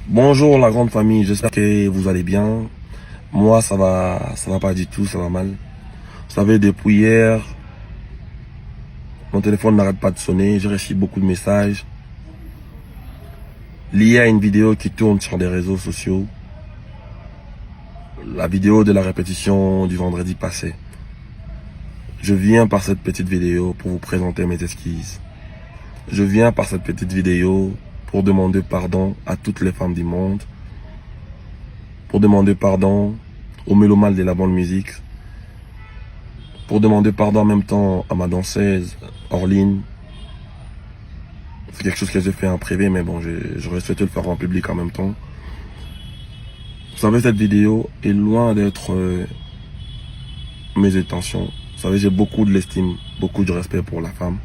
Bonjour la grande famille, j'espère que vous allez bien. Moi ça va pas du tout, ça va mal. Vous savez, depuis hier, mon téléphone n'arrête pas de sonner, j'ai reçu beaucoup de messages liés à une vidéo qui tourne sur les réseaux sociaux. La vidéo de la répétition du vendredi passé. Je viens par cette petite vidéo pour vous présenter mes excuses. Je viens par cette petite vidéo pour demander pardon à toutes les femmes du monde, pour demander pardon aux mélomanes de la bonne musique, pour demander pardon en même temps à ma danseuse, Orline. C'est quelque chose que j'ai fait en privé, mais bon, j'aurais souhaité le faire en public en même temps. Vous savez, cette vidéo est loin d'être mes intentions. Vous savez, j'ai beaucoup de l'estime, beaucoup de respect pour la femme.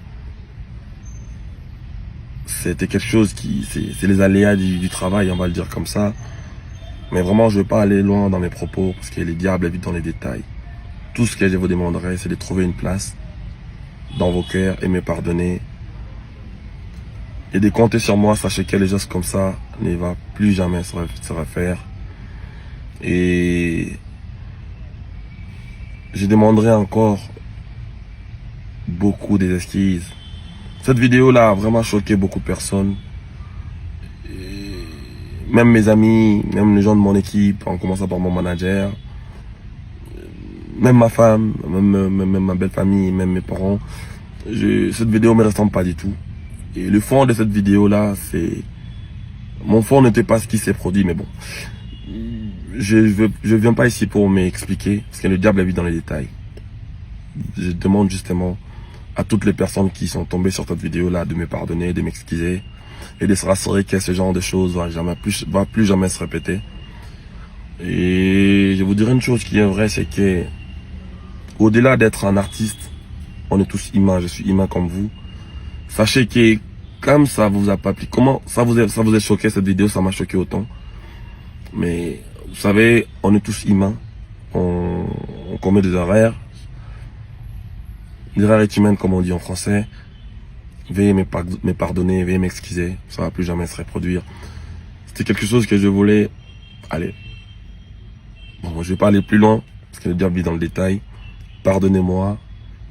C'était quelque chose qui, c'est les aléas du travail, on va le dire comme ça. Mais vraiment, je ne veux pas aller loin dans mes propos, parce que les diables habitent dans les détails. Tout ce que je vous demanderai, c'est de trouver une place dans vos cœurs et me pardonner. Et de compter sur moi, sachez que les gestes comme ça ne va plus jamais se refaire. Et je demanderai encore beaucoup d'excuses. Cette vidéo-là a vraiment choqué beaucoup de personnes. Et même mes amis, même les gens de mon équipe, en commençant par mon manager, même ma femme, même ma belle famille, même mes parents. Cette vidéo ne me ressemble pas du tout. Et le fond de cette vidéo-là, c'est... Mon fond n'était pas ce qui s'est produit, mais bon. Je viens pas ici pour m'expliquer, parce que le diable habite dans les détails. Je demande justement à toutes les personnes qui sont tombées sur cette vidéo-là de me pardonner, de m'excuser et de se rassurer que ce genre de choses va plus jamais se répéter. Et je vous dirais une chose qui est vraie, c'est que au-delà d'être un artiste, on est tous humains, je suis humain comme vous. Sachez que comme ça vous a pas plu, comment ça vous a choqué cette vidéo, ça m'a choqué autant. Mais vous savez, on est tous humains, on commet des erreurs. L'erreur est humaine comme on dit en français. Veuillez me pardonner, veuillez m'excuser, ça va plus jamais se reproduire. C'était quelque chose que je voulais... Allez, bon, je vais pas aller plus loin, parce que le diable vit dans le détail. Pardonnez-moi,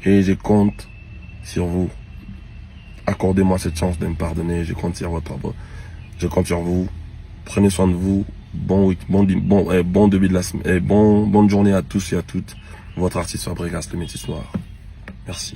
et je compte sur vous. Accordez-moi cette chance de me pardonner, je compte sur vous. Prenez soin de vous. Bon début de la semaine, bonne journée à tous et à toutes. Votre artiste Fabregas, le métis noir. Merci.